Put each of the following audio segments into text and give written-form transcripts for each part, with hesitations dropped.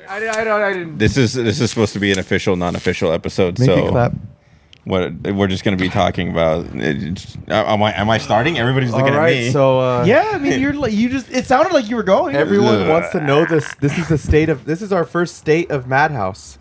I didn't. This is supposed to be an official, non-official episode. Make so it clap. what we're just going to be talking about. Am I starting? Everybody's looking All right, at me. so Yeah, I mean, you just. It sounded like you were going. everyone wants to know this. This is our first state of MADHouse,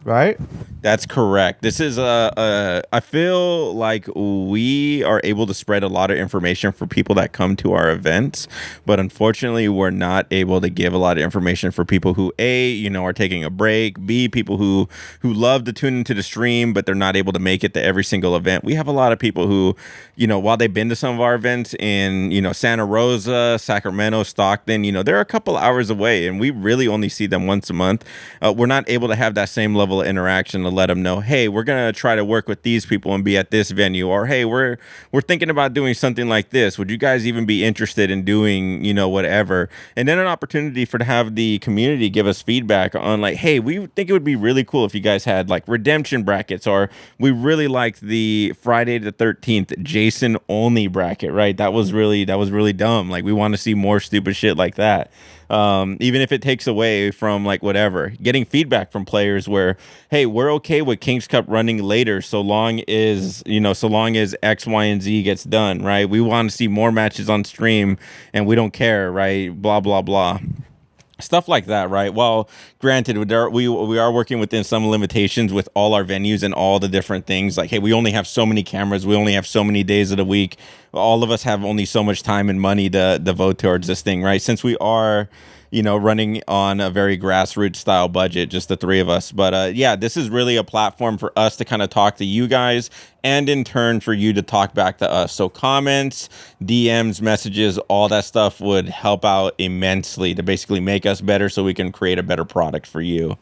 right? That's correct. This is I feel like we are able to spread a lot of information for people that come to our events, but unfortunately we're not able to give a lot of information for people who are taking a break, B, people who love to tune into the stream but they're not able to make it to every single event. We have a lot of people who, while they've been to some of our events in, Santa Rosa, Sacramento, Stockton, they're a couple hours away and we really only see them once a month. We're not able to have that same level of interaction to let them know, hey, we're gonna try to work with these people and be at this venue, or hey, we're thinking about doing something like this. Would you guys even be interested in doing, whatever? And then an opportunity to have the community give us feedback on like, hey, we think it would be really cool if you guys had like redemption brackets, or we really liked the Friday the 13th Jason only bracket, right? That was really dumb. Like we want to see more stupid shit like that. Even if it takes away from like whatever, getting feedback from players where, hey, we're okay with King's Cup running later so long as X, Y, and Z gets done, right? We want to see more matches on stream and we don't care, right? Blah, blah, blah. Stuff like that, right? Well, granted, we are working within some limitations with all our venues and all the different things. Like, hey, we only have so many cameras. We only have so many days of the week. All of us have only so much time and money to devote towards this thing, right? Since we are, running on a very grassroots style budget, just the three of us. But yeah, this is really a platform for us to kind of talk to you guys and in turn for you to talk back to us. So comments, DMs, messages, all that stuff would help out immensely to basically make us better so we can create a better product for you.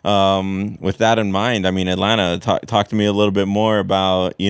With that in mind, I mean, Atlanta, talk to me a little bit more about,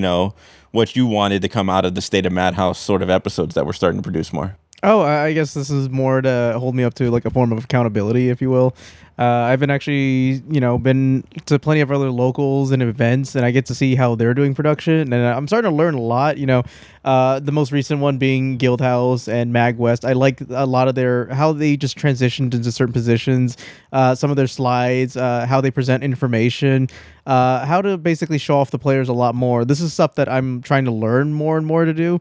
what you wanted to come out of the State of MADHouse sort of episodes that we're starting to produce more. Oh, I guess this is more to hold me up to like a form of accountability, if you will. I've been actually, been to plenty of other locals and events, and I get to see how they're doing production, and I'm starting to learn a lot. The most recent one being Guildhouse and Mag West. I like a lot of how they just transitioned into certain positions, some of their slides, how they present information, how to basically show off the players a lot more. This is stuff that I'm trying to learn more and more to do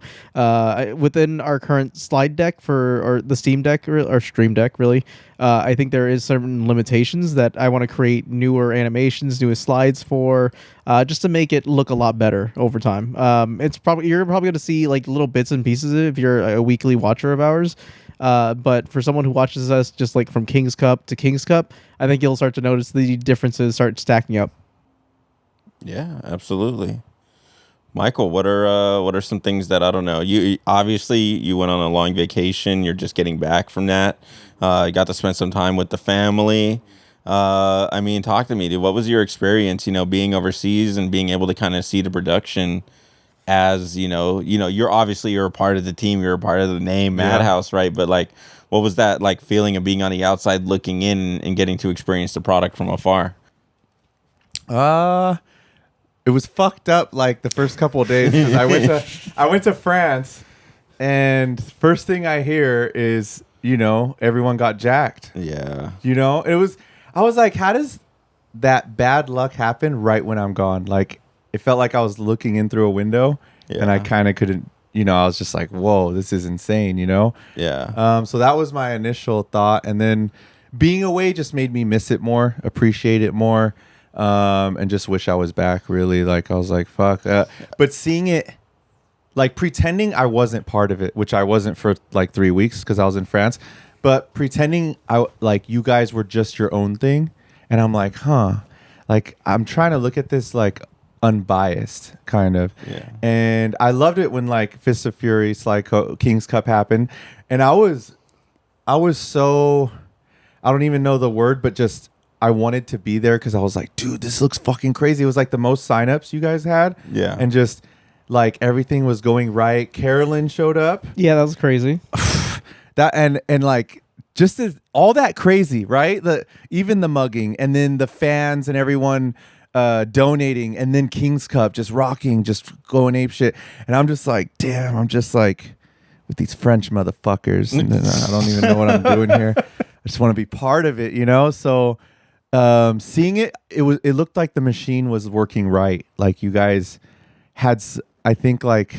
within our current slide deck or the Steam Deck or Stream Deck, really. I think there is certain limitations that I want to create newer animations, newer slides for, just to make it look a lot better over time. You're probably going to see like little bits and pieces of it if you're a weekly watcher of ours. But for someone who watches us just like from King's Cup to King's Cup, I think you'll start to notice the differences start stacking up. Yeah, absolutely. Michael, what are some things that I don't know? You obviously you went on a long vacation. You're just getting back from that. You got to spend some time with the family. I mean, talk to me, dude. What was your experience? Being overseas and being able to kind of see the production. As you're a part of the team. You're a part of the name MADHouse, right? But like, what was that like feeling of being on the outside looking in and getting to experience the product from afar? It was fucked up like the first couple of days because I went to France, and first thing I hear is everyone got jacked. Yeah. I was like, how does that bad luck happen right when I'm gone? Like it felt like I was looking in through a window and I kind of couldn't. I was just like, whoa, this is insane. Yeah. So that was my initial thought, and then being away just made me miss it more, appreciate it more. And just wish I was back, really. Like I was like, fuck. But seeing it, like pretending I wasn't part of it, which I wasn't for like 3 weeks because I was in France, but pretending like you guys were just your own thing, and I'm like, like I'm trying to look at this like unbiased kind of. Yeah. And I loved it when like Fist of Fury, King's Cup happened, and I was so, I don't even know the word, but just I wanted to be there because I was like, dude, this looks fucking crazy. It was like the most signups you guys had. Yeah. And just like everything was going right. Carolyn showed up. Yeah, that was crazy. That and like just all that crazy, right? Even the mugging, and then the fans and everyone donating, and then King's Cup just rocking, just going ape shit. And I'm just like, damn, I'm just like with these French motherfuckers. And then I don't even know what I'm doing here. I just want to be part of it, So seeing it looked like the machine was working right. Like you guys had, I think like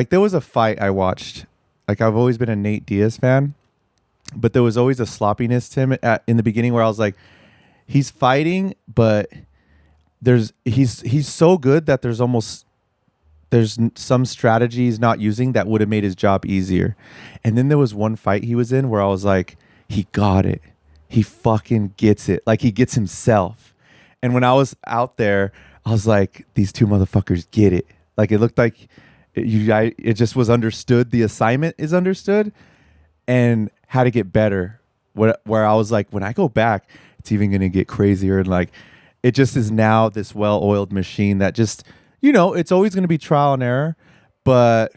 there was a fight I watched. Like I've always been a Nate Diaz fan, but there was always a sloppiness to him in the beginning where I was like, he's fighting, but he's so good that there's some strategy he's not using that would have made his job easier. And then there was one fight he was in where I was like, he got it. He fucking gets it. Like he gets himself. And when I was out there, I was like, these two motherfuckers get it. Like it looked like it just was understood. The assignment is understood and how to get better. Where I was like, when I go back, it's even going to get crazier. And like, it just is now this well-oiled machine that just, it's always going to be trial and error. But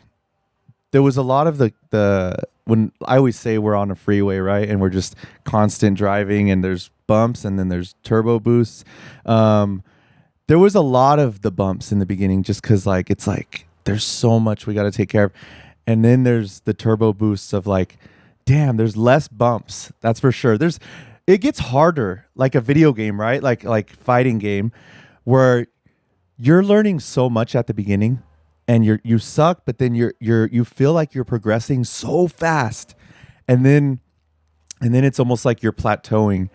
there was a lot of the when I always say we're on a freeway, right? And we're just constant driving and there's bumps and then there's turbo boosts. There was a lot of the bumps in the beginning just because like, it's like, there's so much we got to take care of. And then there's the turbo boosts of like, damn, there's less bumps. That's for sure. It gets harder, like a video game, right? Like fighting game where you're learning so much at the beginning and you suck, but then you feel like you're progressing so fast. And then it's almost like you're plateauing.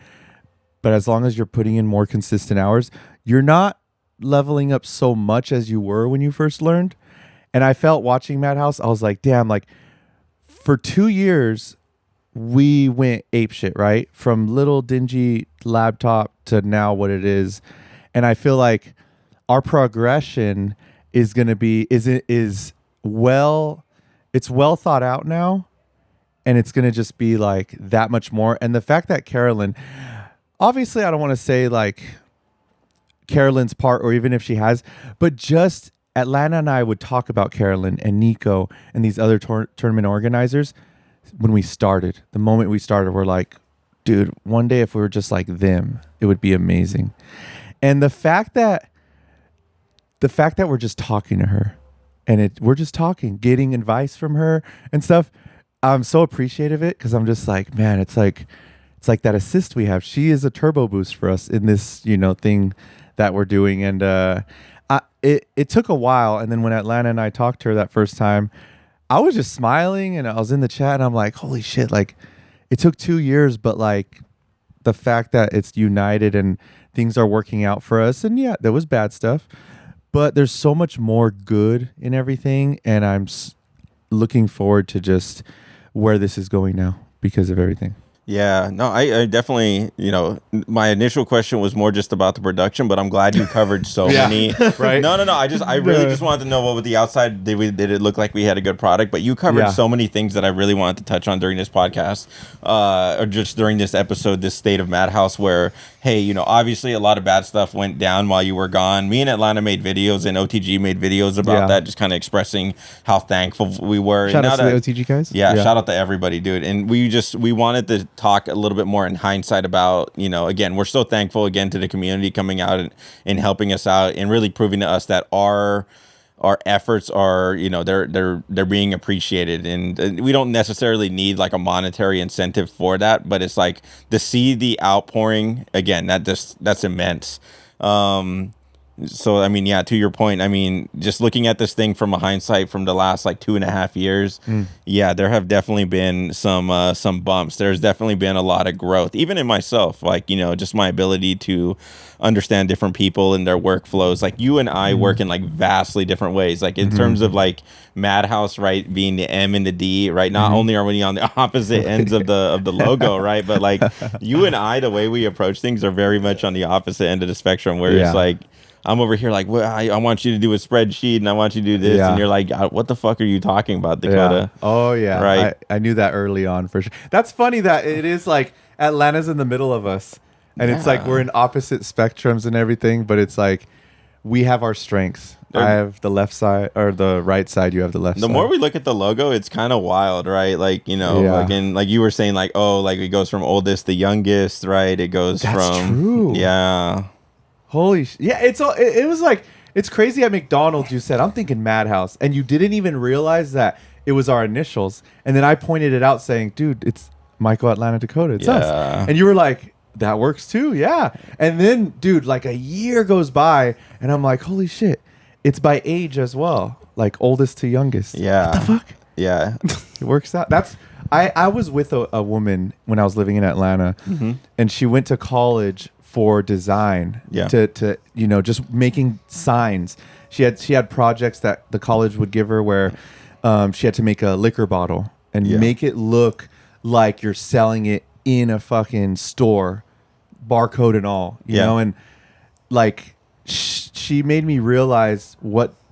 But as long as you're putting in more consistent hours, you're not leveling up so much as you were when you first learned. And I felt watching MADHouse, I was like, damn, like for 2 years, we went apeshit, right? From little dingy laptop to now what it is. And I feel like our progression is going to be, it's well thought out now. And it's going to just be like that much more. And the fact that Carolyn, obviously I don't want to say like Carolyn's part or even if she has, but just Atlanta and I would talk about Carolyn and Nico and these other tournament organizers when we started. The moment we started, we're like, dude, one day if we were just like them, it would be amazing. And the fact that we're just talking to her and we're just talking, getting advice from her and stuff, I'm so appreciative of it because I'm just like, man, it's like that assist we have. She is a turbo boost for us in this, thing that we're doing. And it took a while. And then when Atlanta and I talked to her that first time, I was just smiling and I was in the chat and I'm like, holy shit, like it took 2 years, but like the fact that it's united and things are working out for us. And yeah, there was bad stuff, but there's so much more good in everything. And I'm looking forward to just where this is going now because of everything. Yeah, no, I definitely, my initial question was more just about the production, but I'm glad you covered so many. Right? No. I really just wanted to know what with the outside did it look like we had a good product, but you covered so many things that I really wanted to touch on during this podcast, or just during this episode, this state of MADHouse, where hey, obviously a lot of bad stuff went down while you were gone. Me and Atlanta made videos and OTG made videos about that, just kind of expressing how thankful we were. Shout out to the OTG guys. Yeah, shout out to everybody, dude. And we wanted to talk a little bit more in hindsight about, again, we're so thankful again to the community coming out and helping us out and really proving to us that our efforts are, they're being appreciated, and we don't necessarily need like a monetary incentive for that, but it's like to see the outpouring again, that's immense. So I mean, yeah, to your point, I mean, just looking at this thing from a hindsight from the last like 2.5 years, yeah, there have definitely been some bumps. There's definitely been a lot of growth, even in myself, like, just my ability to understand different people and their workflows. Like you and I work in like vastly different ways, like in terms of like MADHouse, right, being the M and the D, right? Not only are we on the opposite ends of the logo, right, but like you and I, the way we approach things are very much on the opposite end of the spectrum, where it's like I'm over here like, well, I want you to do a spreadsheet and I want you to do this, and you're like, what the fuck are you talking about, Dakota? Oh yeah, right. I knew that early on for sure. That's funny that it is like Atlanta's in the middle of us, and it's like we're in opposite spectrums and everything, but it's like we have our strengths. I have the left side or the right side. You have the left side. The more we look at the logo, it's kind of wild, right? Like, like in, like you were saying, like, oh, like it goes from oldest to youngest, right? It goes from true. Yeah. Holy yeah, it was like, it's crazy at McDonald's you said, I'm thinking MADHouse, and you didn't even realize that it was our initials. And then I pointed it out saying, dude, Michael, Atlanta, Dakota. It's Yeah. us. And you were like, that works too. Yeah. And then, dude, like a year goes by and I'm like, holy shit, it's by age as well. Like oldest to youngest. Yeah. What the fuck? Yeah. It works out. I was with a woman when I was living in Atlanta, and she went to college for design. Yeah. To just making signs. She had projects that the college would give her where she had to make a liquor bottle and make it look like you're selling it in a fucking store, barcode and all. You know, and like she made me realize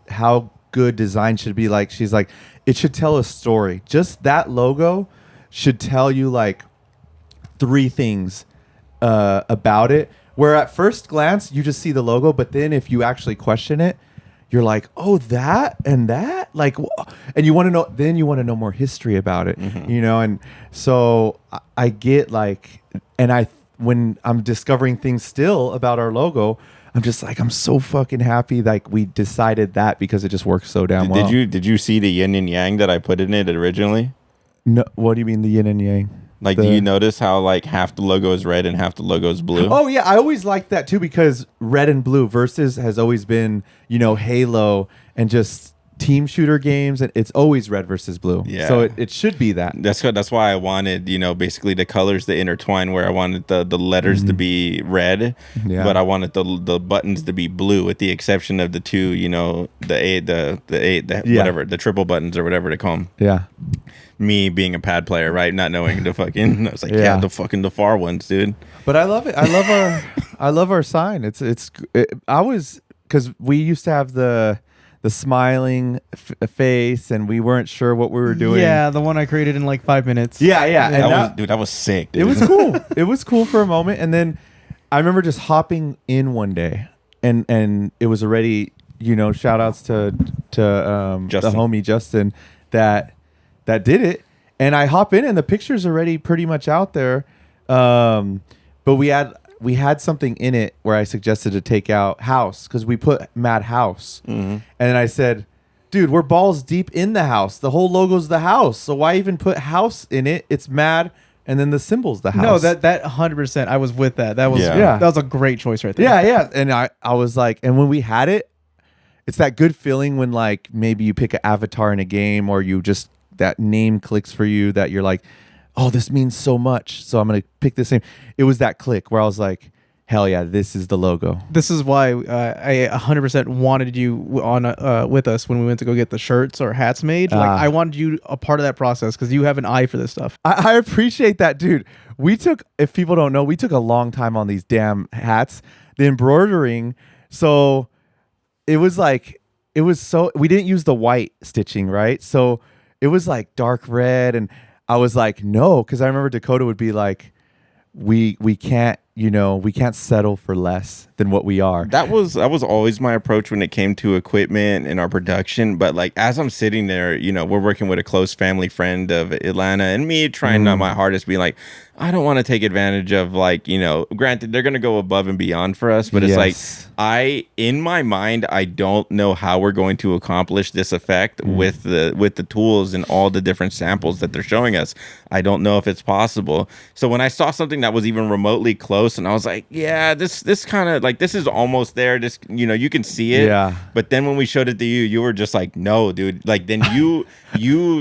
how good design should be. Like she's like, it should tell a story. Just that logo should tell you like 3 things about it, where at first glance you just see the logo, but then if you actually question it, you're like, oh, that and that, like, and you want to know, then you want to know more history about it, you know. And so I get like, and when I'm discovering things still about our logo, I'm just like, I'm so fucking happy like we decided that, because it just works so damn well. Did you see the yin and yang that I put in it originally? No, what do you mean the yin and yang? Like, do you notice how like half the logo is red and half the logo is blue? Oh yeah, I always liked that too, because red and blue versus has always been, Halo and just team shooter games, and it's always red versus blue. Yeah. So it should be that. That's why I wanted, basically the colors to intertwine, where I wanted the letters to be red, but I wanted the buttons to be blue, with the exception of the 2, whatever, the triple buttons or whatever they call them. Yeah. Me being a pad player, right? Not knowing the fucking, I was like, the far ones, dude. But I love it. I love our sign. Because we used to have the smiling face, and we weren't sure what we were doing. Yeah, the one I created in like 5 minutes. Yeah. And That was sick, dude. it was cool. It was cool for a moment, and then I remember just hopping in one day, and it was already, shout outs to the homie Justin that did it, and I hop in, and the picture's already pretty much out there, but we had something in it where I suggested to take out house, because we put MADHouse, and then I said, dude, we're balls deep in the house. The whole logo's the house, so why even put house in it? It's mad, and then the symbol's the house. No, that 100%. I was with that. That was that was a great choice right there. Yeah. And I was like, and when we had it, it's that good feeling when like maybe you pick an avatar in a game, or you just, that name clicks for you, that you're like, oh, this means so much, so I'm gonna pick this name. It was that click where I was like, hell yeah, this is the logo. This is why I 100% wanted you on with us when we went to go get the shirts or hats made. Like, I wanted you a part of that process, because you have an eye for this stuff. I appreciate that, dude. If people don't know, we took a long time on these damn hats, the embroidering. So it was we didn't use the white stitching, right? So it was like dark red, and I was like, no, because I remember Dakota would be like, we can't settle for less than what we are. That was always my approach when it came to equipment and our production. But like, as I'm sitting there, we're working with a close family friend of Atlanta, and me trying my hardest, being like, I don't want to take advantage of, like, granted, they're going to go above and beyond for us, but it's like, in my mind, I don't know how we're going to accomplish this effect with the tools and all the different samples that they're showing us. I don't know if it's possible. So when I saw something that was even remotely close, and I was like, yeah, this kind of like, this is almost there. This, you can see it. Yeah. But then when we showed it to you, you were just like, no, dude. Like, then you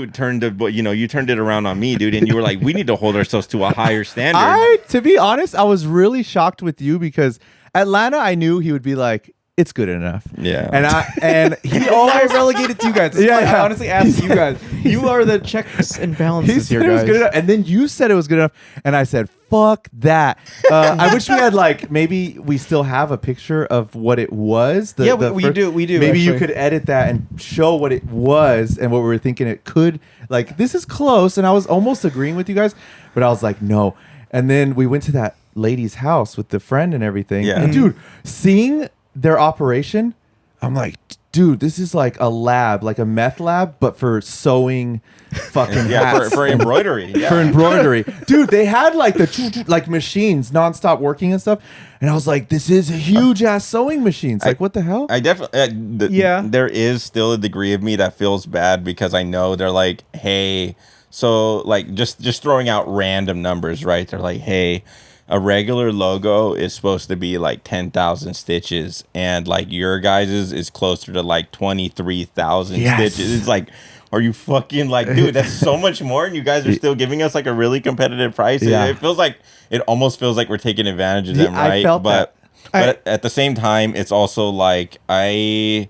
turned it around on me, dude, and you were like, we need to hold ourselves to a higher standard. To be honest, I was really shocked with you, because Atlanta, I knew he would be like, it's good enough. Yeah. And he always relegated to you guys. I honestly asked you guys. You are the checks and balances here, guys. It was good enough, and then you said it was good enough, and I said, fuck that. I wish we had, like, maybe we still have a picture of what it was. We do. Maybe actually, you could edit that and show what it was and what we were thinking it could. Like, this is close, and I was almost agreeing with you guys, but I was like, no. And then we went to that lady's house with the friend and everything. Yeah. And dude, seeing their operation, I'm like, dude, this is like a lab, like a meth lab, but for sewing fucking hats. for embroidery. Yeah. For embroidery. Dude, they had like the like machines nonstop working and stuff. And I was like, this is huge ass sewing machines. Like, what the hell? I definitely, there is still a degree of me that feels bad, because I know they're like, hey, So like just throwing out random numbers, right? They're like, hey, a regular logo is supposed to be like 10,000 stitches, and like your guys's is closer to like 23,000 Yes. stitches. It's like, are you fucking like, dude, that's so much more, and you guys are still giving us like a really competitive price. Yeah. It feels like, it almost feels like we're taking advantage of them, Yeah, I right? felt but that. at the same time, it's also like I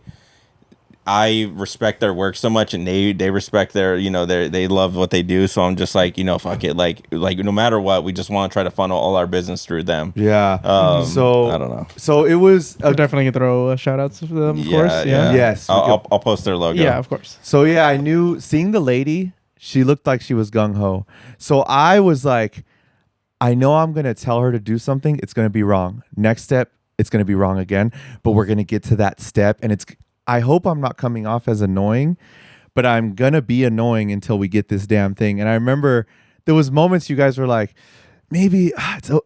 respect their work so much, and they respect their, you know, they love what they do. So I'm just like, you know, fuck it, like no matter what, we just want to try to funnel all our business through them. Yeah. So I don't know. So it was We're definitely gonna throw shout outs to them, of course. Yeah. Yes, we I'll post their logo. Yeah, of course. So yeah, I knew seeing the lady, she looked like she was gung ho. So I was like, I know I'm gonna tell her to do something. It's gonna be wrong. Next step, it's gonna be wrong again. But we're gonna get to that step, and I hope I'm not coming off as annoying, but I'm gonna be annoying until we get this damn thing. And I remember there was moments you guys were like, maybe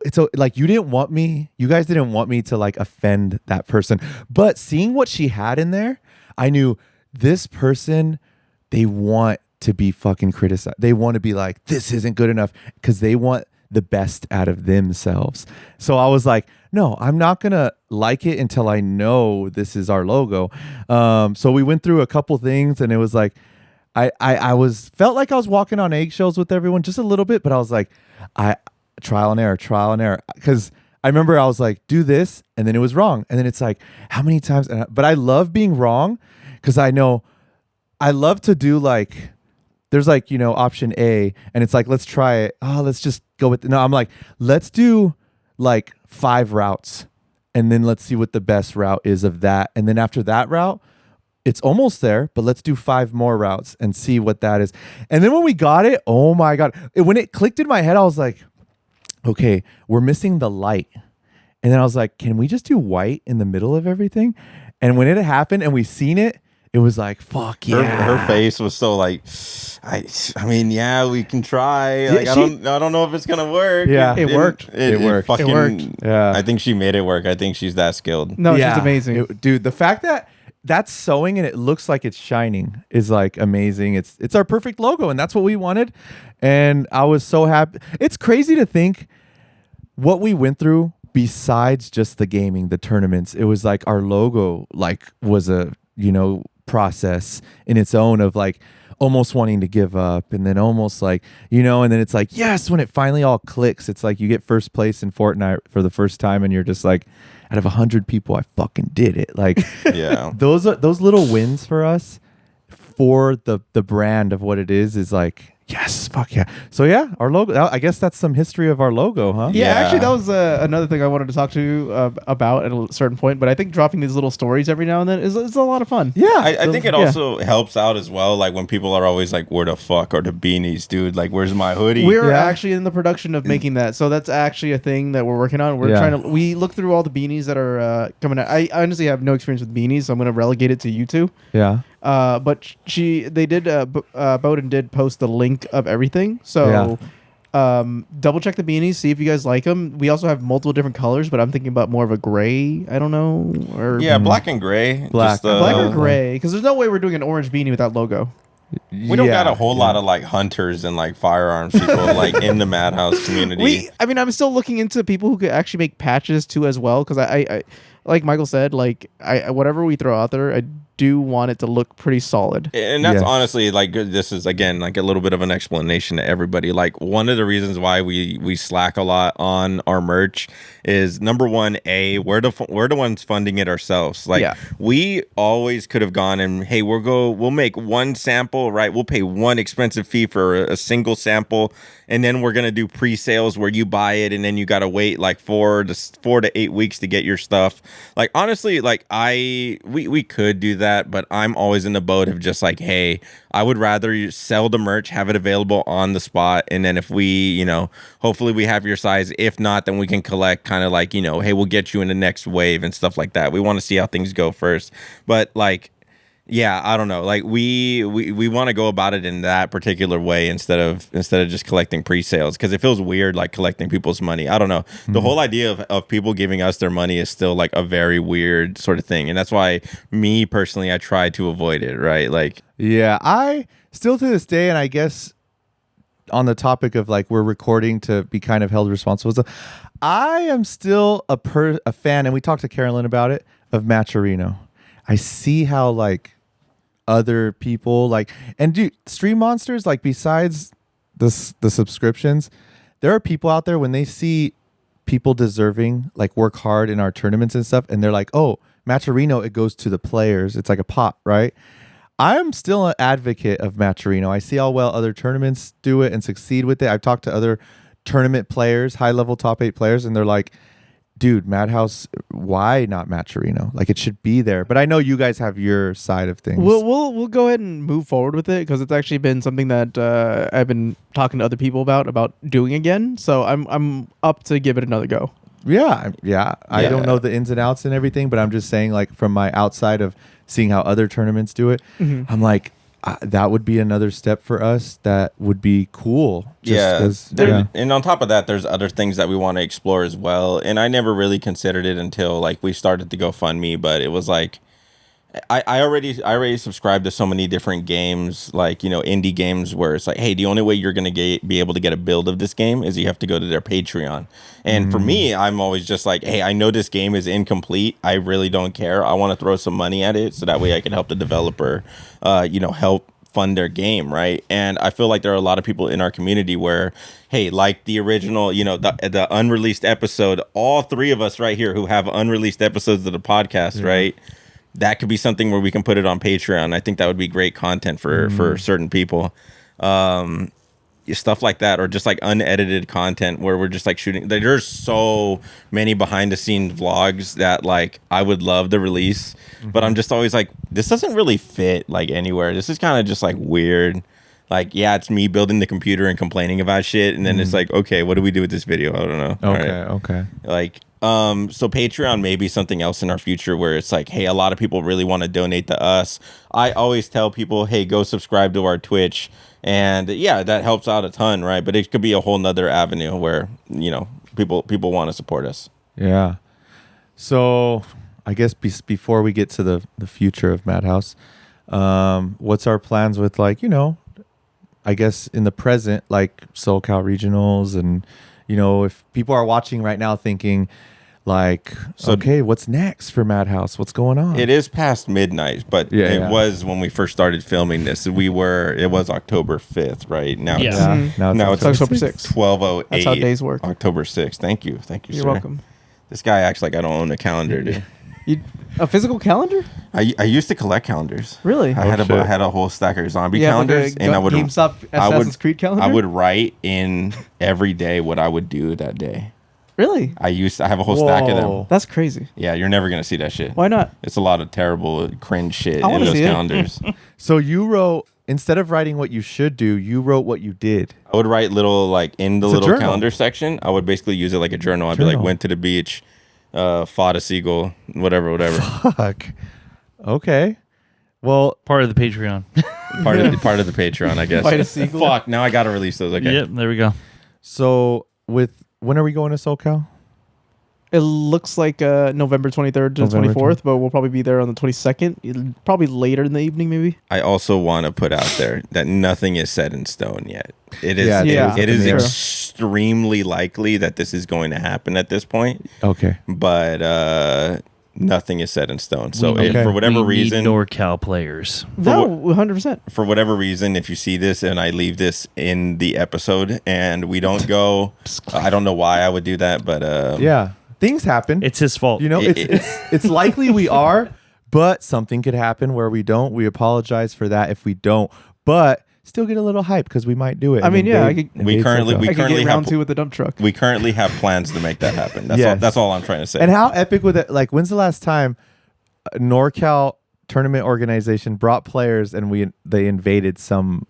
it's like you guys didn't want me to like offend that person. But seeing what she had in there, I knew this person, they want to be fucking criticized. They want to be like, this isn't good enough, because they want the best out of themselves. So I was like, no, I'm not gonna like it until I know this is our logo. So we went through a couple things, and it was like, I felt like I was walking on eggshells with everyone just a little bit, but I was like, trial and error, because I remember I was like, do this, and then it was wrong, and then it's like, how many times? But I love being wrong, because I know I love to do like, there's like, you know, option A, and it's like, let's try it. Oh, let's just go with no. I'm like, let's do like 5 routes, and then let's see what the best route is of that, and then after that route, it's almost there, but let's do 5 more routes and see what that is. And then when we got it, oh my god, when it clicked in my head, I was like, okay, we're missing the light. And then I was like, can we just do white in the middle of everything? And when it happened and we seen it, it was like, fuck yeah. Her face was so like, I mean, yeah, we can try. Like, I don't know if it's gonna work. Yeah. It worked. It worked. It worked. Yeah. I think she made it work. I think she's that skilled. No, Yeah. she's amazing. Dude, the fact that that's sewing and it looks like it's shining is like amazing. It's our perfect logo, and that's what we wanted. And I was so happy. It's crazy to think what we went through besides just the gaming, the tournaments. It was like our logo like was a, you know, process in its own of like almost wanting to give up, and then almost like, you know, and then it's like, yes, when it finally all clicks, it's like you get first place in Fortnite for the first time, and you're just like, out of 100 people, I fucking did it. Like, Yeah. those little wins for us, for the brand of what it is like, yes, fuck yeah. So yeah, our logo, I guess that's some history of our logo, huh? Yeah, Yeah. actually, that was another thing I wanted to talk to you about at a certain point. But I think dropping these little stories every now and then is a lot of fun. Yeah. I think it also helps out as well. Like when people are always like, where the fuck are the beanies, dude? Like, where's my hoodie? We're Yeah. actually in the production of making that, so that's actually a thing that we're working on. We're Yeah. trying to. We look through all the beanies that are coming out. I honestly have no experience with beanies, so I'm going to relegate it to you two. Yeah. But they did. Bowden did post the link of everything. So, double check the beanies, see if you guys like them. We also have multiple different colors, but I'm thinking about more of a gray. I don't know, or Yeah, black and gray. Black. black or Oh. gray, because there's no way we're doing an orange beanie with that logo. We don't got a whole lot of like hunters and like firearms people like in the MADHouse community. I mean, I'm still looking into people who could actually make patches too as well, because I like Michael said, like whatever we throw out there, I do want it to look pretty solid. And that's Yes. honestly like, this is again like a little bit of an explanation to everybody. Like one of the reasons why we slack a lot on our merch is, number one, we're the ones funding it ourselves. Like, Yeah. we always could have gone and, hey, we'll make one sample, right? We'll pay one expensive fee for a single sample, and then we're gonna do pre-sales where you buy it and then you gotta wait like 4 to 8 weeks to get your stuff. Like honestly, like we could do that, but I'm always in the boat of just like, hey, I would rather sell the merch, have it available on the spot, and then if we, you know, hopefully we have your size. If not, then we can collect kind of like, you know, hey, we'll get you in the next wave and stuff like that. We want to see how things go first. But like, yeah, I don't know. Like we want to go about it in that particular way instead of just collecting pre-sales, because it feels weird like collecting people's money. I don't know. The whole idea of people giving us their money is still like a very weird sort of thing, and that's why me personally, I try to avoid it. Right? Like, Yeah, I still to this day, and I guess on the topic of like we're recording to be kind of held responsible. So I am still a fan, and we talked to Carolyn about it, of Matcherino. I see how like other people like, and dude, Stream Monsters, like besides the subscriptions, there are people out there when they see people deserving like work hard in our tournaments and stuff, and they're like, oh, Matcherino, it goes to the players. It's like a pot, right? I'm still an advocate of Matcherino. I see how well other tournaments do it and succeed with it. I've talked to other tournament players, high level top 8 players, and they're like, dude, MADHouse, why not Matcherino? Like, it should be there. But I know you guys have your side of things. We'll go ahead and move forward with it because it's actually been something that I've been talking to other people about doing again. So I'm up to give it another go. Yeah. I don't know the ins and outs and everything, but I'm just saying, like, from my outside of seeing how other tournaments do it, I'm like, that would be another step for us that would be cool. And on top of that, there's other things that we want to explore as well. And I never really considered it until like we started the GoFundMe, but it was like I already subscribed to so many different games, like, you know, indie games where it's like, hey, the only way you're going to be able to get a build of this game is you have to go to their Patreon. And for me, I'm always just like, hey, I know this game is incomplete. I really don't care. I want to throw some money at it so that way I can help the developer, help fund their game, right? And I feel like there are a lot of people in our community where, hey, like the original, you know, the unreleased episode, all three of us right here who have unreleased episodes of the podcast, right? That could be something where we can put it on Patreon. I think that would be great content for certain people. Stuff like that, or just like unedited content where we're just like shooting. There's so many behind the scenes vlogs that like I would love to release, but I'm just always like, this doesn't really fit like anywhere. This is kind of just like weird. Like, yeah, it's me building the computer and complaining about shit, and then it's like, okay, what do we do with this video? I don't know. Okay. Like, so Patreon may be something else in our future where it's like, hey, a lot of people really want to donate to us. I always tell people, hey, go subscribe to our Twitch. And yeah, that helps out a ton, right? But it could be a whole nother avenue where, you know, people want to support us. Yeah. So I guess before we get to the future of MADHouse, what's our plans with, like, you know, I guess in the present, like SoCal regionals, and, you know, if people are watching right now thinking like, okay, what's next for MADHouse? What's going on? It is past midnight, but it was when we first started filming this. It was October 5th, right? Now now it's October 6th. 12:08. That's how days work. October 6th. Thank you, You're sir. welcome. This guy acts like I don't own a calendar, dude. A physical calendar? I used to collect calendars. Really? I had a whole stack of zombie calendars, like and I would GameStop Assassin's Creed calendar. I would write in every day what I would do that day. Really? I have a whole stack of them. That's crazy. Yeah, you're never gonna see that shit. Why not? It's a lot of terrible cringe shit I in wanna those see it. calendars. So you wrote, instead of writing what you should do, you wrote what you did. I would write little, like, in the It's a little journal. calendar section. I would basically use it like a journal. I'd be like, went to the beach, fought a seagull, whatever. Fuck. Okay. Well, Part of the Patreon. part of the Patreon, I guess. Fight a seagull. Fuck. Now I gotta release those. Okay. Yep, there we go. so when are we going to SoCal? It looks like November 23rd to November 24th, but we'll probably be there on the 22nd. Probably later in the evening, maybe. I also want to put out there that nothing is set in stone yet. It is. Yeah, it is true. extremely likely that this is going to happen at this point, Okay. but nothing is set in stone. So We if need- for whatever we reason, need NorCal players. No, 100%. for whatever reason, if you see this and I leave this in the episode and we don't go, I don't know why I would do that, but Yeah. Things happen. It's his fault. You know, It- it's likely we are, but something could happen where we don't. We apologize for that if we don't, but still get a little hype because we might do it. I and mean, yeah, invade- I could- We invade currently- SoCal. we I could currently get round have- 2 with the dump truck. we currently have plans to make that happen. That's all. Yes. That's all I'm trying to say. And how epic would it? Like, when's the last time a NorCal tournament organization brought players and they invaded some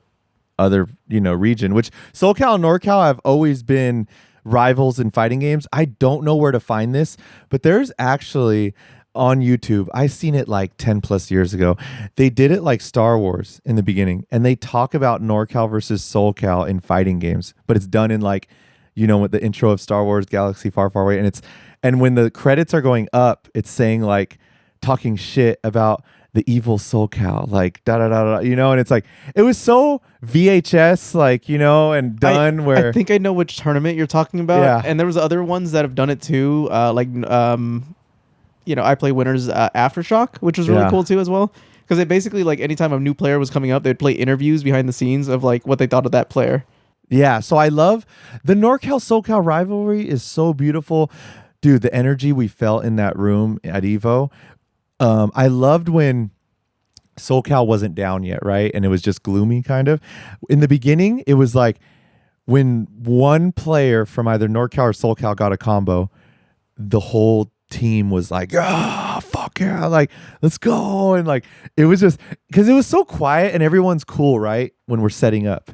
other region? Which SoCal and NorCal have always been rivals in fighting games. I don't know where to find this, but there's actually on YouTube, I seen it like 10 plus years ago. They did it like Star Wars in the beginning, and they talk about NorCal versus SoCal in fighting games, but it's done in like, with the intro of Star Wars Galaxy Far, Far Away. And when the credits are going up, it's saying like, talking shit about the evil SoCal, like da da da da, and it's like it was so VHS, like and done where I think I know which tournament you're talking about. Yeah. And there was other ones that have done it too. I play Winners Aftershock, which was really Yeah. cool too as well. Because it basically like anytime a new player was coming up, they'd play interviews behind the scenes of like what they thought of that player. Yeah, so I love the NorCal SoCal rivalry is so beautiful. Dude, the energy we felt in that room at Evo. I loved when SoCal wasn't down yet, right? And it was just gloomy kind of. In the beginning, it was like when one player from either NorCal or SoCal got a combo, the whole team was like, fuck yeah, like let's go. And like it was just because it was so quiet and everyone's cool, right? When we're setting up,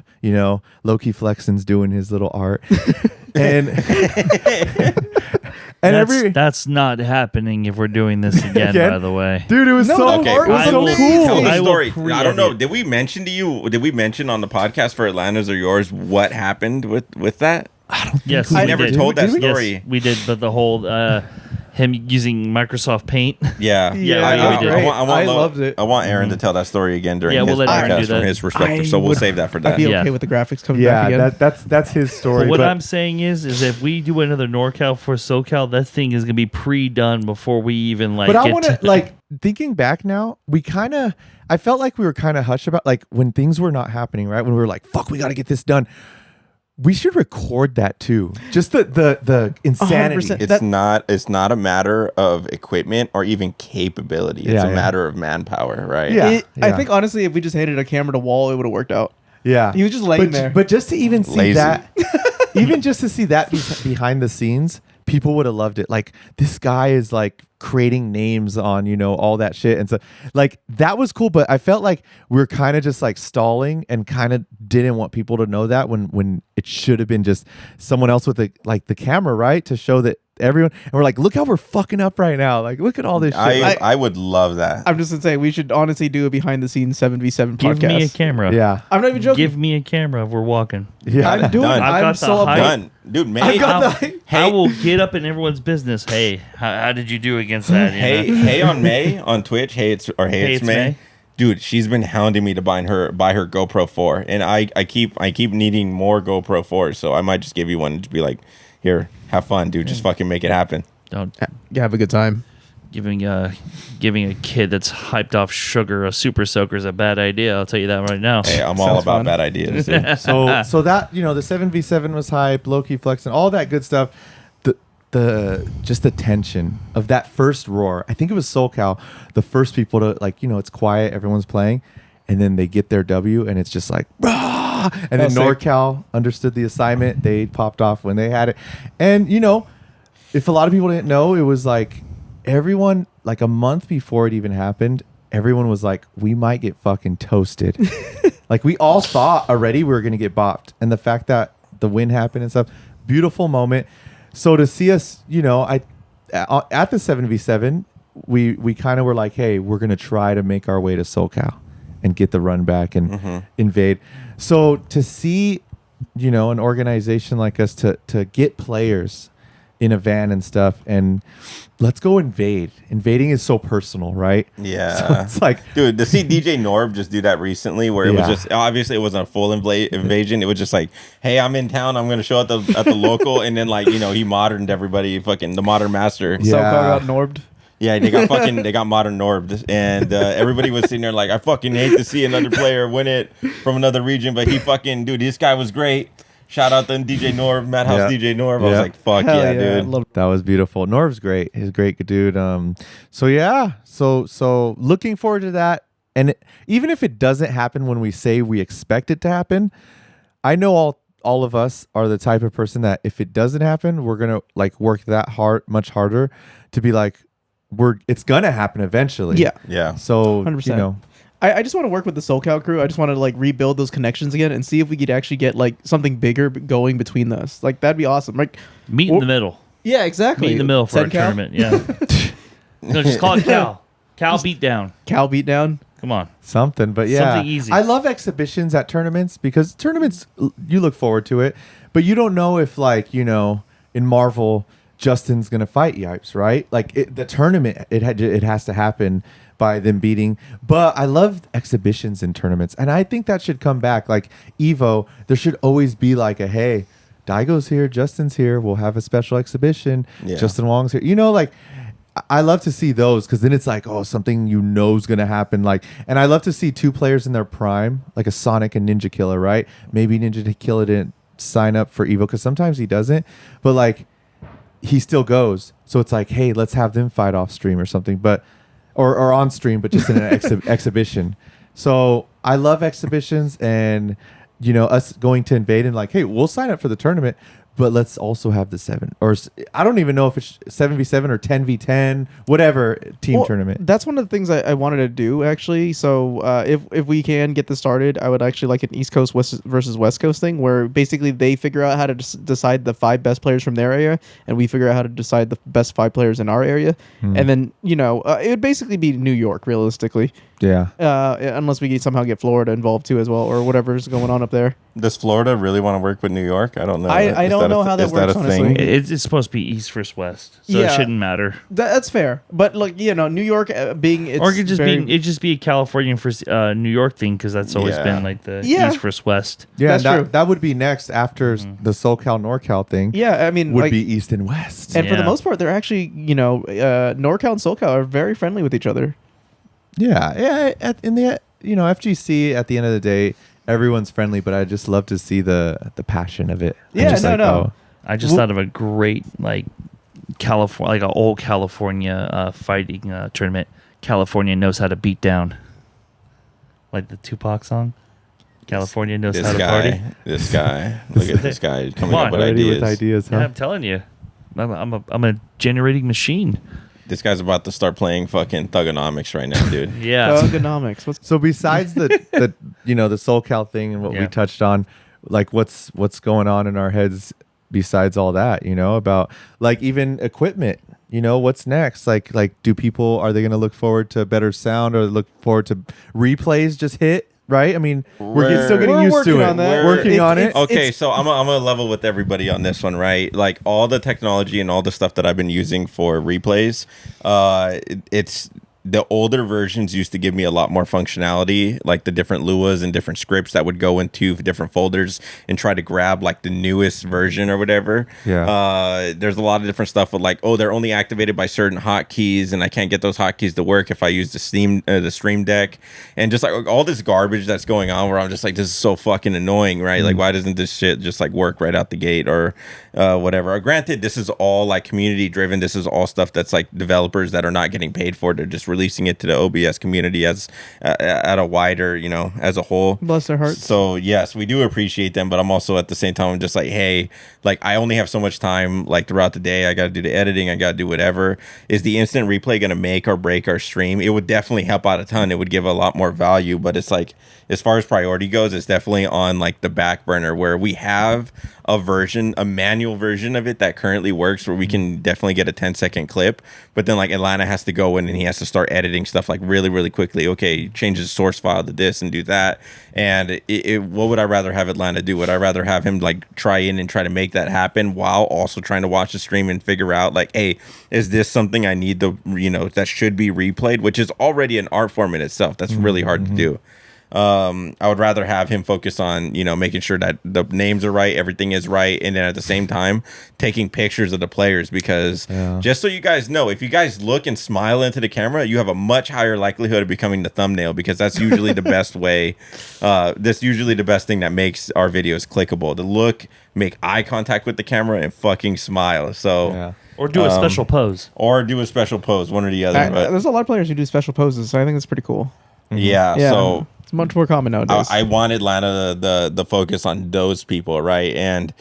Loki Flexen's doing his little art. and that's not happening if we're doing this again, Again? by the way. dude, it was so Okay, it was I so will- cool. Tell the I will story. pre-edit. I don't know. Did we mention to you? Did we mention on the podcast for Atlanta's or yours what happened with that? Yes, I we never did. told that Yes, story. we did, but the whole him using Microsoft Paint. Yeah, Yeah, I, we did. I loved it. I want Aaron to tell that story again during Yeah, his we'll let Aaron do podcast from that. his perspective. So we'll save that for I'd that. be Yeah. okay with the graphics coming back Yeah, again. that's his story. But what but- I'm saying is if we do another NorCal for SoCal, that thing is gonna be pre-done before we even like. But I get want to like thinking back now. I felt like we were kind of hushed about like when things were not happening. Right when we were like, "Fuck, we got to get this done." We should record that too. Just the insanity. 100%. It's not a matter of equipment or even capability. It's Yeah, a yeah. matter of manpower, right? Yeah. I think honestly, if we just handed a camera to Wall, it would have worked out. Yeah, He was just laying there. But just to even see Lazy. that, even just to see that behind the scenes, people would have loved it. Like this guy is like creating names on all that shit, and so like that was cool. But I felt like we were kind of just like stalling and kind of didn't want people to know that when it should have been just someone else with the camera, right, to show that everyone. And we're like, look how we're fucking up right now. Like look at all this shit. I would love that. I'm just saying we should honestly do a behind the scenes 7v7 give podcast. me a camera. Yeah, I'm not even joking. Give me a camera if we're walking. yeah. I'm doing. Done. I've I'm got so the up. hype. Done, dude. May, I've got I, the. I will get up in everyone's business. Hey, how did you do against that? You know? hey on May on Twitch. Hey, it's It's May. May. Dude, she's been hounding me to buy her GoPro 4, and I keep needing more GoPro 4s, so I might just give you one and just be like, here, have fun, dude. Just fucking make it happen. Don't Yeah, have a good time. giving a kid that's hyped off sugar a super soaker is a bad idea. I'll tell you that right now. Hey, I'm all Sounds about fun. bad ideas, dude. So that the 7v7 was hype, Loki Flex, and all that good stuff. The just the tension of that first roar. I think it was SoCal, the first people to like it's quiet, everyone's playing, and then they get their W, and it's just like rah! And then Sick. NorCal understood the assignment. They popped off when they had it, and if a lot of people didn't know, it was like everyone like a month before it even happened. Everyone was like, we might get fucking toasted. Like we all thought already we were going to get bopped. And the fact that the win happened and stuff, beautiful moment. So to see us, at the 7v7, we kind of were like, hey, we're going to try to make our way to SoCal and get the run back and invade. So to see, an organization like us to get players in a van and stuff and let's go invade. Invading is so personal, right? Yeah. So it's like, Dude, to see DJ Norb just do that recently, where it was just obviously it wasn't a full invasion. It was just like, hey, I'm in town. I'm gonna show at the local, and then he moderned everybody. Fucking the modern master. Yeah. So got Norbed. Yeah, they got modern Norbed, and everybody was sitting there like, I fucking hate to see another player win it from another region, but dude, this guy was great. Shout out to DJ Norb, MADHouse DJ Norb. I was like, fuck Hell yeah, yeah, dude. love that was beautiful. Norv's great. He's a great dude. So yeah. So looking forward to that. And even if it doesn't happen when we say we expect it to happen, I know all of us are the type of person that if it doesn't happen, we're gonna like work that much harder to be like, it's gonna happen eventually. Yeah. Yeah. So 100%. I just want to work with the SoCal crew. I just want to like rebuild those connections again and see if we could actually get like something bigger going between us. Like that'd be awesome. Like Meet in the middle. yeah, exactly. Meet in the middle for a Said Cal? tournament. Yeah. No, just call it Cal. Cal beatdown. Cal beatdown. Come on. something, but yeah, Something easy. I love exhibitions at tournaments because tournaments you look forward to it, but you don't know if in Marvel Justin's gonna fight Yipes, right? Like the tournament, it has to happen by them beating. But I love exhibitions in tournaments, and I think that should come back. Like Evo, there should always be like a hey, Daigo's here, Justin's here, we'll have a special exhibition. Yeah. Justin Wong's here. You know, like I love to see those because then it's like, oh, something you know is gonna happen. Like, and I love to see two players in their prime, like a Sonic and Ninja Killer, right? Maybe Ninja Killer didn't sign up for Evo because sometimes he doesn't, but like he still goes. So it's like, hey, let's have them fight off stream or something, but or on stream, but just in an exhibition. So I love exhibitions, and you know, us going to invade and like, hey, we'll sign up for the tournament, but let's also have the 7 or I don't even know if it's 7v7 or 10v10, whatever team tournament. That's one of the things I wanted to do actually. So if we can get this started, I would actually like an East Coast versus West Coast thing where basically they figure out how to decide the 5 best players from their area, and we figure out how to decide the best 5 players in our area, and then you know it would basically be New York realistically. Yeah. Unless we somehow get Florida involved too as well, or whatever's going on up there. Does Florida really want to work with New York? I don't know. I don't know how that works, honestly. It's supposed to be East versus West, so Yeah. it shouldn't matter. That's fair, but like you know, New York being it's Or it could just very, be a California versus New York thing, because that's always Yeah. been like the Yeah. East versus West. Yeah, That's and true. that would be next after the SoCal NorCal thing. Yeah, I mean, would like, be East and West. and for the Yeah. most part, they're actually you know, NorCal and SoCal are very friendly with each other. Yeah. In the FGC at the end of the day, everyone's friendly, but I just love to see the passion of it. I'm Yeah, just no, like, no. oh. I just thought of a great like California, like an old California fighting tournament. California knows how to beat down, like the Tupac song. California knows how to party. This guy. Look at this guy coming Come up on. with Ready ideas. with ideas, huh? Yeah, I'm telling you, I'm a generating machine. This guy's about to start playing fucking Thugonomics right now, dude. Yeah. Thugonomics. What's So besides the the SoCal thing and what we Yeah. touched on, like what's going on in our heads besides all that, about like even equipment, what's next? Like do people, are they going to look forward to better sound or look forward to replays just hit, right? I mean, we're still getting We're used working to it. on that. Working on it. Okay, so I'm gonna level with everybody on this one, right? Like all the technology and all the stuff that I've been using for replays, it's the older versions used to give me a lot more functionality, like the different luas and different scripts that would go into different folders and try to grab like the newest version or whatever. Yeah. There's a lot of different stuff with like, oh, they're only activated by certain hotkeys, and I can't get those hotkeys to work if I use the Stream Deck, and just like all this garbage that's going on where I'm just like, this is so fucking annoying, right? Like, why doesn't this shit just like work right out the gate or whatever? Granted, this is all like community driven. This is all stuff that's like developers that are not getting paid for. They're just releasing it to the OBS community as at a wider, as a whole. bless their hearts. So yes, we do appreciate them, but I'm also at the same time, I'm just like, hey, like I only have so much time like throughout the day. I got to do the editing. I got to do whatever. Is the instant replay going to make or break our stream? It would definitely help out a ton. It would give a lot more value, but it's like, as far as priority goes, it's definitely on like the back burner where we have a manual version of it that currently works where we can definitely get a 10-second clip, but then like Atlanta has to go in and he has to start editing stuff like really, really quickly. Okay, change the source file to this and do that. And what would I rather have Atlanta do? Would I rather have him like try to make that happen while also trying to watch the stream and figure out like, hey, is this something I need that should be replayed, which is already an art form in itself. That's really hard to do. I would rather have him focus on making sure that the names are right, everything is right, and then at the same time taking pictures of the players, because just so you guys know, if you guys look and smile into the camera, you have a much higher likelihood of becoming the thumbnail, because that's usually the best way. That's usually the best thing that makes our videos clickable, to look, make eye contact with the camera, and fucking smile. So Or do a special pose. or do a special pose, one or the other. But there's a lot of players who do special poses, so I think it's pretty cool. yeah, so it's much more common nowadays. I wanted Lana the focus on those people, right? And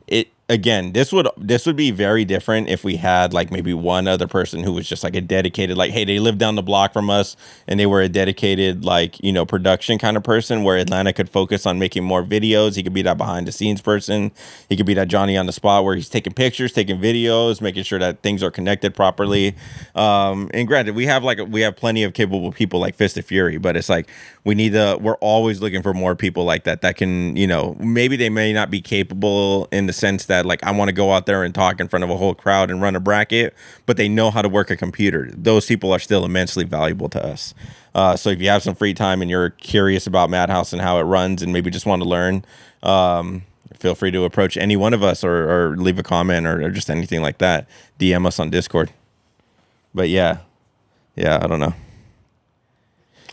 it again, this would be very different if we had like maybe one other person who was just like a dedicated, like, hey, they live down the block from us and they were a dedicated like production kind of person, where Atlanta could focus on making more videos. He could be that behind the scenes person. He could be that Johnny on the spot where he's taking pictures, taking videos, making sure that things are connected properly. And granted, we have plenty of capable people like Fist of Fury, but it's like we're always looking for more people like that can maybe they may not be capable in the sense that that like I want to go out there and talk in front of a whole crowd and run a bracket, but they know how to work a computer. Those people are still immensely valuable to us. So if you have some free time and you're curious about MADHouse and how it runs and maybe just want to learn, feel free to approach any one of us or leave a comment or just anything like that. DM us on Discord. But yeah, I don't know.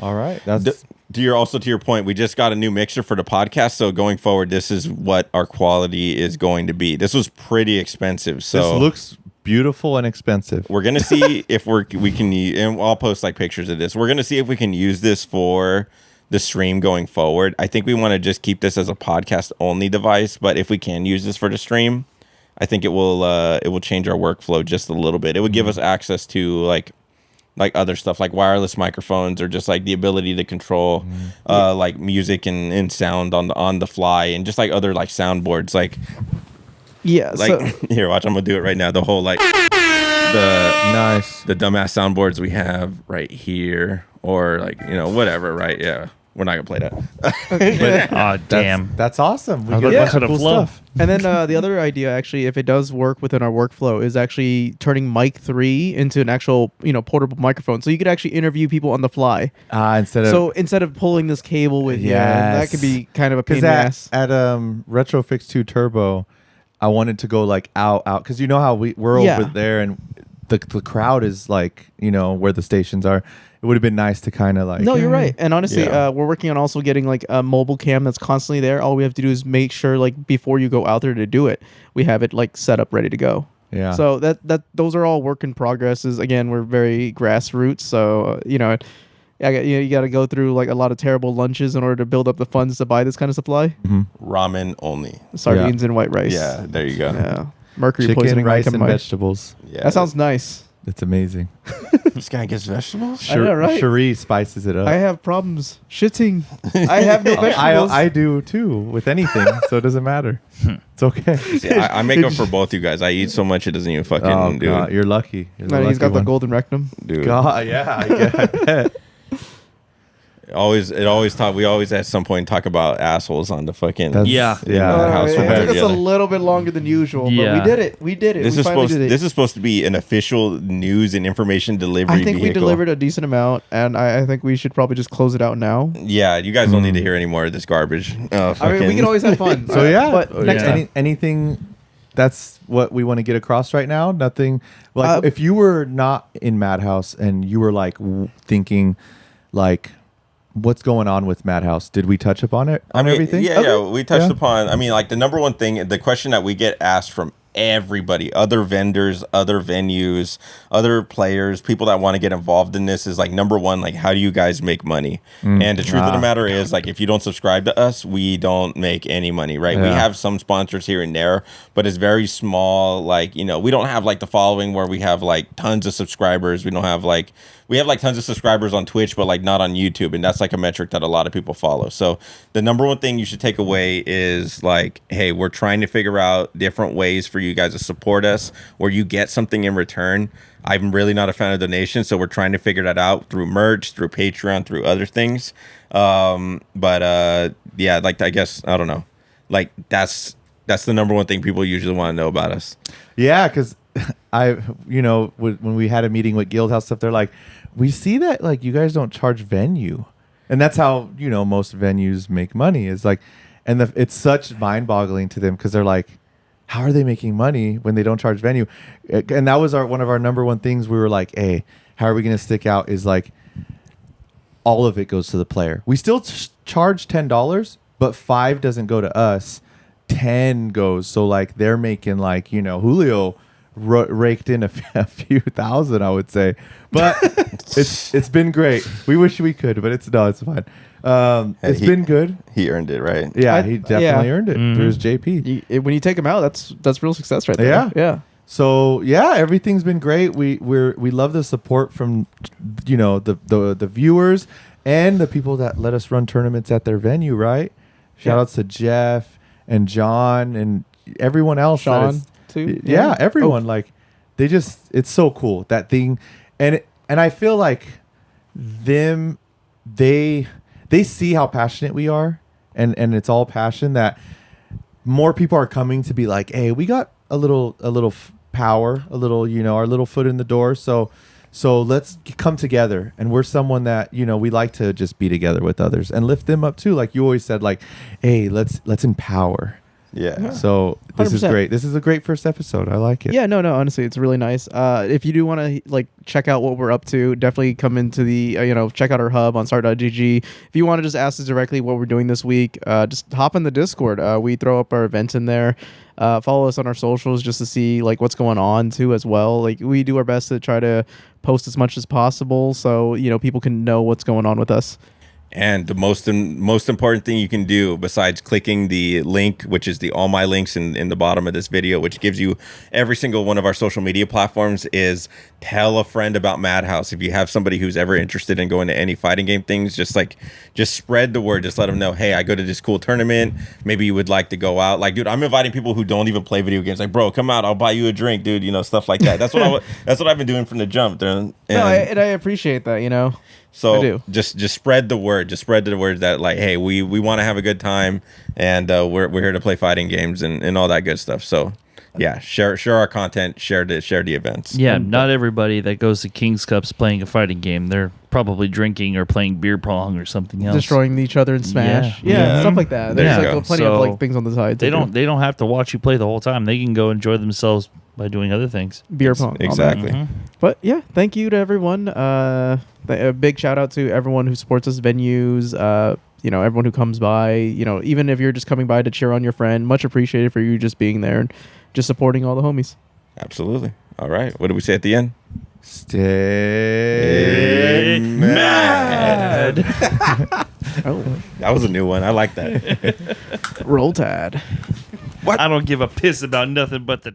All right. That's To your point, we just got a new mixer for the podcast. So going forward, this is what our quality is going to be. This was pretty expensive. So this looks beautiful and expensive. we're gonna see if we can and I'll post like pictures of this. We're gonna see if we can use this for the stream going forward. I think we want to just keep this as a podcast only device, but if we can use this for the stream, I think it will change our workflow just a little bit. It would give us access to like other stuff like wireless microphones or just like the ability to control like music and sound on the fly and just like other like soundboards like here, watch, I'm gonna do it right now. The whole like the dumbass soundboards we have right here or like whatever, right? Yeah, we're not gonna play that. Oh, damn. That's awesome. We I'd get like lots to of cool flow. stuff. And then the other idea, actually, if it does work within our workflow, is actually turning mic 3 into an actual, portable microphone. So you could actually interview people on the fly. Instead of pulling this cable with you, that could be kind of a pain in the ass. At Retrofix 2 Turbo, I wanted to go like out because you know how we're over there and the crowd is like where the stations are. It would have been nice to kind of like. No, you're right. And honestly, we're working on also getting like a mobile cam that's constantly there. All we have to do is make sure like before you go out there to do it, we have it like set up ready to go. Yeah. So those are all work in progresses. Again, we're very grassroots. So you got to go through like a lot of terrible lunches in order to build up the funds to buy this kind of supply. Ramen only. Sardines and white rice. Yeah, there you go. Yeah. Mercury chicken, poisoning. rice, and vegetables. Yeah, That sounds nice. It's amazing. This guy gets vegetables. I know, right? Cherie spices it up. I have problems shitting. I have no vegetables. I do too with anything, so it doesn't matter. It's okay. See, I make up for both you guys. I eat so much it doesn't even fucking do God, it. you're lucky. You're the Man, he's lucky got the one. golden rectum. Dude. God, yeah, I bet. We always at some point talk about assholes on the fucking Yeah. House It we're took us together. a little bit longer than usual, Yeah. but we did it. We did it. This we is finally supposed did it. this is supposed to be an official news and information delivery I think we vehicle. delivered a decent amount, and I think we should probably just close it out now. Yeah, you guys don't need to hear any more of this garbage. I mean, we can always have fun. So yeah, but next yeah. time. anything. That's what we want to get across right now. Nothing like Uh, if you were not in MADHouse and you were like thinking, like, what's going on with MADHouse? Did we touch upon it? Everything? Yeah, Okay. we touched Yeah. upon. I mean, like the number one thing, the question that we get asked from everybody, other vendors, other venues, other players, people that want to get involved in this is like number one, like how do you guys make money? And the truth of the matter is, like, if you don't subscribe to us, we don't make any money, right? We Yeah. have some sponsors here and there, but it's very small. Like, we don't have like the following where we have like tons of subscribers. We don't have like we have like tons of subscribers on Twitch, but like not on YouTube. And that's like a metric that a lot of people follow. So the number one thing you should take away is like, hey, we're trying to figure out different ways for you guys to support us where you get something in return. I'm really not a fan of donations, so we're trying to figure that out through merch, through Patreon, through other things. Yeah, like I guess, I don't know. Like that's the number one thing people usually want to know about us. Yeah, because when we had a meeting with Guildhouse stuff, they're like, we see that like you guys don't charge venue, and that's how most venues make money. Is like, and it's such mind-boggling to them because they're like, how are they making money when they don't charge venue? And that was one of our number one things. We were like, hey, how are we going to stick out? Is like, all of it goes to the player. We still charge $10, but $5 doesn't go to us. 10 goes. So like they're making like Julio raked in a few thousand, I would say, but it's been great. We wish we could, but it's fine. It's been good. He earned it, right? Yeah, he definitely earned it through his JP. When you take him out, that's real success right there. Yeah. Yeah. So yeah, everything's been great. We love the support from the viewers and the people that let us run tournaments at their venue. Right? Shout outs to Jeff and John and everyone else. Sean too. Yeah, everyone. Like it's so cool, that thing, and I feel like they see how passionate we are, and it's all passion that more people are coming to be like, hey, we got a little power, a little, our little foot in the door. So let's come together. And we're someone that, we like to just be together with others and lift them up too. Like you always said, like, hey, let's empower. Yeah. So this is 100%. great. This is a great first episode. I like it. Yeah, no, honestly, it's really nice. If you do want to like check out what we're up to, definitely come into the check out our hub on start.gg. If you want to just ask us directly what we're doing this week, just hop in the Discord. We throw up our events in there. Follow us on our socials just to see like what's going on too as well. Like we do our best to try to post as much as possible so people can know what's going on with us. And the most important thing you can do besides clicking the link, which is all my links in the bottom of this video, which gives you every single one of our social media platforms, is tell a friend about MADHouse. If you have somebody who's ever interested in going to any fighting game things, just spread the word. Just let them know, hey, I go to this cool tournament. Maybe you would like to go out. Like, dude, I'm inviting people who don't even play video games. Like, bro, come out. I'll buy you a drink, dude. Stuff like that. That's what that's what I've been doing from the jump. Dude. No, I appreciate that. So I do. just spread the word. Just spread the word that like, hey, we want to have a good time, and we're here to play fighting games and all that good stuff. So yeah, share our content, share the events. Yeah, not everybody that goes to King's Cups playing a fighting game. They're probably drinking or playing beer pong or something else. Destroying each other in Smash. Yeah. Yeah, stuff like that. There There's you like go. plenty of So, like things on the side. They don't have to watch you play the whole time. They can go enjoy themselves by doing other things. beer pong. all that. Exactly. Mhm. But yeah, thank you to everyone. A big shout out to everyone who supports us venues. Everyone who comes by. Even if you're just coming by to cheer on your friend, much appreciated for you just being there and just supporting all the homies. Absolutely. All right. What do we say at the end? Stay mad. Oh, That was a new one. I like that. roll tide. I don't give a piss about nothing but the.